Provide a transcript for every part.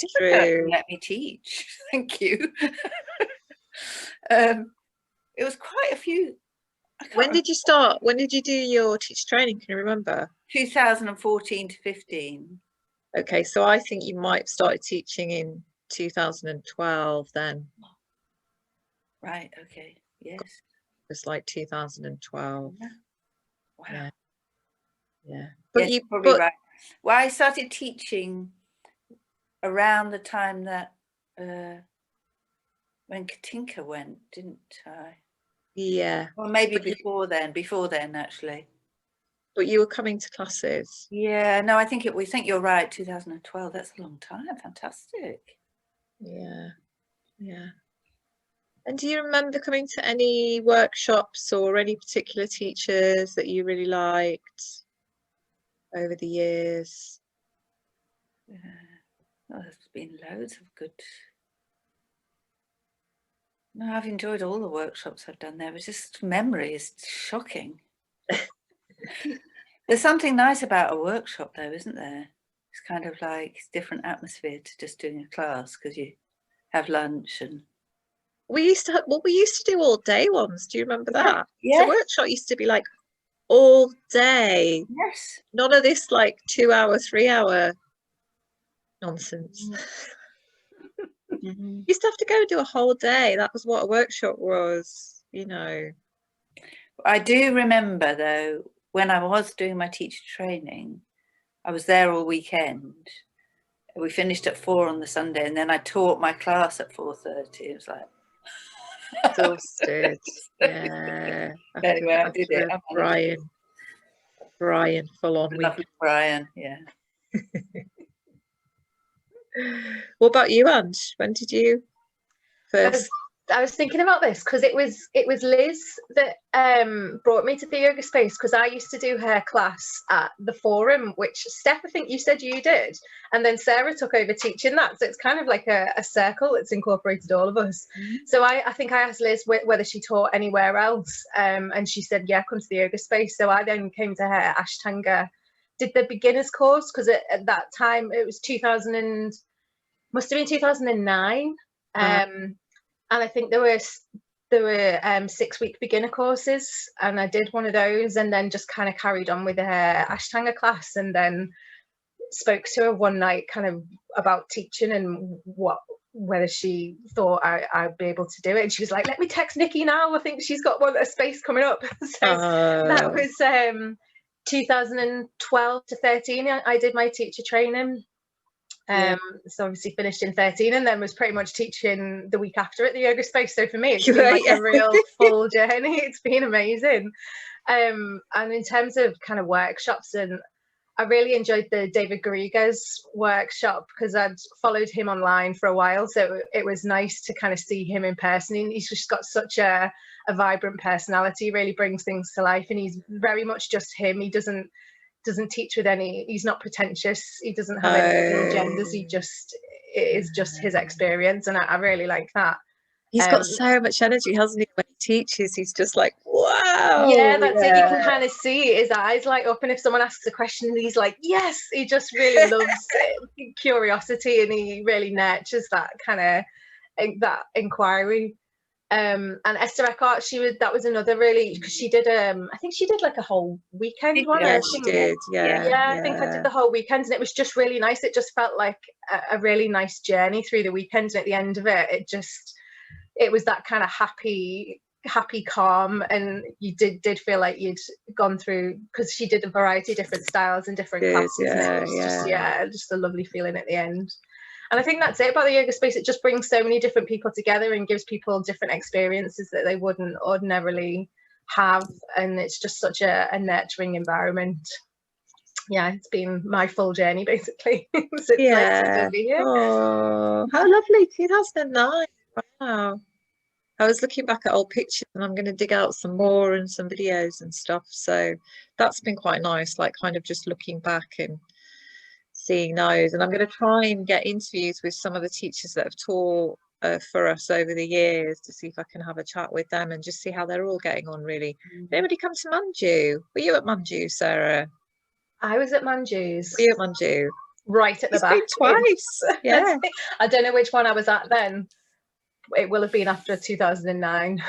It's true. Let me teach. Thank you. It was quite a few. When did you start? When did you do your teacher training? Can you remember? 2014 to 15. Okay, so I think you might have started teaching in 2012 then. Right, okay, yes. It was like 2012. Yeah. Wow. Yeah. Yeah. But yes, probably right. Well, I started teaching around the time that when Katinka went, didn't I? Yeah. Or maybe before then actually. But you were coming to classes. Yeah, no, I think we think you're right, 2012. That's a long time. Fantastic. Yeah. Yeah. And do you remember coming to any workshops or any particular teachers that you really liked over the years? Yeah. Oh, there's been loads of good. No, I've enjoyed all the workshops I've done there. It's just memory is shocking. There's something nice about a workshop though, isn't there? It's kind of like a different atmosphere to just doing a class because you have lunch and we used to do all day ones. Do you remember that? Yeah. The workshop used to be like all day. Yes. None of this like 2 hour, 3 hour nonsense. Mm-hmm. Used to have to go and do a whole day. That was what a workshop was, you know. I do remember though, when I was doing my teacher training, I was there all weekend. We finished at 4 on the Sunday and then I taught my class at 4:30. It was like exhausted. Yeah. Anyway, I did it. Brian full on. Lovely Brian, yeah. What about you, Ange? When did you first? I was thinking about this because it was Liz that brought me to the yoga space, because I used to do her class at the Forum, which Steph, I think you said you did, and then Sarah took over teaching that, so it's kind of like a circle that's incorporated all of us. So I think I asked Liz whether she taught anywhere else, and she said yeah, come to the yoga space. So I then came to her Ashtanga, did the beginners course, because at that time it was 2009. And I think there were 6-week beginner courses, and I did one of those, and then just kind of carried on with her Ashtanga class, and then spoke to her one night kind of about teaching and whether she thought I'd be able to do it. And she was like, let me text Nikki now, I think she's got a space coming up. So that was 2012 to 13 I did my teacher training. So obviously finished in 13 and then was pretty much teaching the week after at the yoga space. So for me it's been like a real full journey. It's been amazing. And in terms of kind of workshops, and I really enjoyed the David Garrigues workshop because I'd followed him online for a while, so it was nice to kind of see him in person. He's just got such a vibrant personality, really brings things to life, and he's very much just him. He doesn't teach with he's not pretentious, he doesn't have any agendas, it is just his experience, and I really like that. He's got so much energy, hasn't he? When he teaches, he's just like, wow. Yeah, that's it. You can kind of see his eyes light up, and if someone asks a question, he's like, yes. He just really loves curiosity, and he really nurtures that kind of that inquiry. And Esther Eckhart, that was another really, because she did I think she did like a whole weekend one. Yeah, she did. I think I did the whole weekend, and it was just really nice. It just felt like a really nice journey through the weekend, and at the end of it, it was that kind of happy, calm, and you did feel like you'd gone through, because she did a variety of different styles and different classes. Just a lovely feeling at the end. And I think that's it about the yoga space. It just brings so many different people together and gives people different experiences that they wouldn't ordinarily have, and it's just such a nurturing environment. Yeah, it's been my full journey basically. So it's nice to be here. Oh, how lovely. 2009. Wow. I was looking back at old pictures, and I'm going to dig out some more and some videos and stuff, so that's been quite nice, like kind of just looking back and seeing those. And I'm going to try and get interviews with some of the teachers that have taught for us over the years, to see if I can have a chat with them and just see how they're all getting on, really. Anybody come to Manju? Were you at Manju, Sarah? I was at Manju's. Were you at Manju? right at the It's back. been twice. Yeah. I don't know which one I was at then. It will have been after 2009.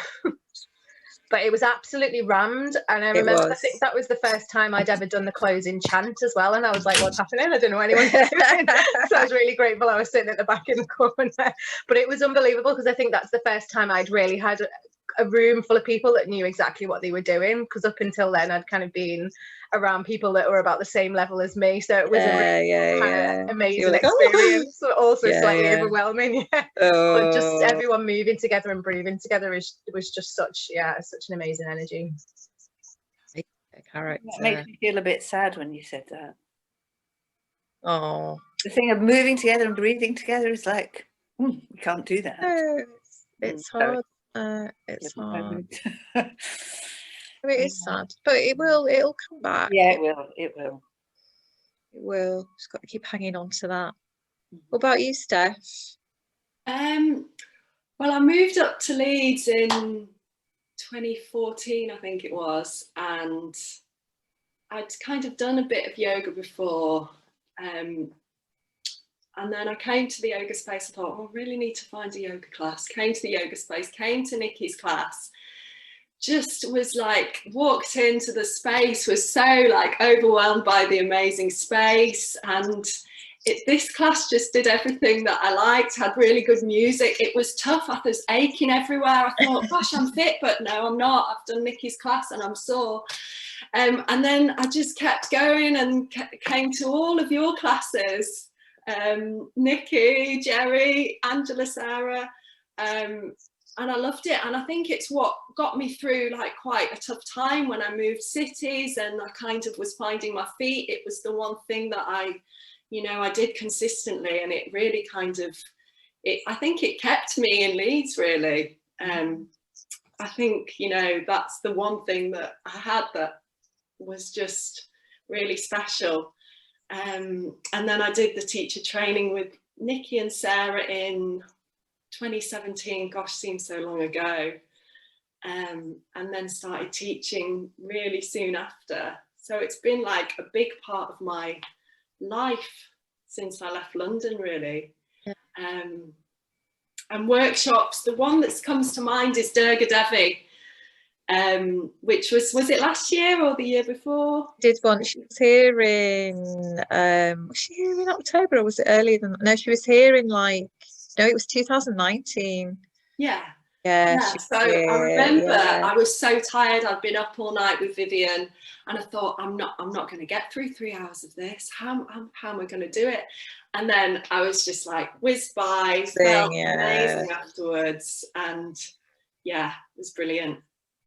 But it was absolutely rammed, and I remember, I think that was the first time I'd ever done the closing chant as well, and I was like, what's happening? I don't know what anyone's doing. So I was really grateful I was sitting at the back in the corner. But it was unbelievable, because I think that's the first time I'd really had a room full of people that knew exactly what they were doing, because up until then I'd kind of been around people that were about the same level as me, so it was a really kind of amazing like, experience, but also slightly yeah. overwhelming. But just everyone moving together and breathing together was just such an amazing energy. Character. It makes me feel a bit sad when you said that. Oh, the thing of moving together and breathing together is like, we can't do that. no, it's hard. It's hard. I mean, it is sad, but it'll come back. Yeah, it will. It will. It will. Just got to keep hanging on to that. What about you, Steph? Well, I moved up to Leeds in 2014, I think it was, and I'd kind of done a bit of yoga before, and then I came to the yoga space. I thought, I really need to find a yoga class. Came to the yoga space, came to Nikki's class, just was like, walked into the space, was so like overwhelmed by the amazing space, and this class just did everything that I liked, had really good music. It was tough, I was aching everywhere. I thought, gosh, I'm fit, but no, I'm not. I've done Nikki's class and I'm sore. And then I just kept going and came to all of your classes. Nikki, Jerry, Angela, Sarah, and I loved it. And I think it's what got me through like quite a tough time when I moved cities and I kind of was finding my feet. It was the one thing that I did consistently, and it really kind of, I think it kept me in Leeds really. I think, that's the one thing that I had that was just really special. And then I did the teacher training with Nikki and Sarah in 2017, gosh, seems so long ago. And then started teaching really soon after. So it's been like a big part of my life since I left London, really. Yeah. And workshops, the one that comes to mind is Durga Devi, which was it last year or the year before? Did one. She was here in was she here in October, or was it earlier than? No, she was here in it was 2019. Yeah. So here, I remember I was so tired. I'd been up all night with Vivian, and I thought, I'm not going to get through 3 hours of this. How am I going to do it? And then I was just like whizzed by, felt amazing afterwards, and it was brilliant.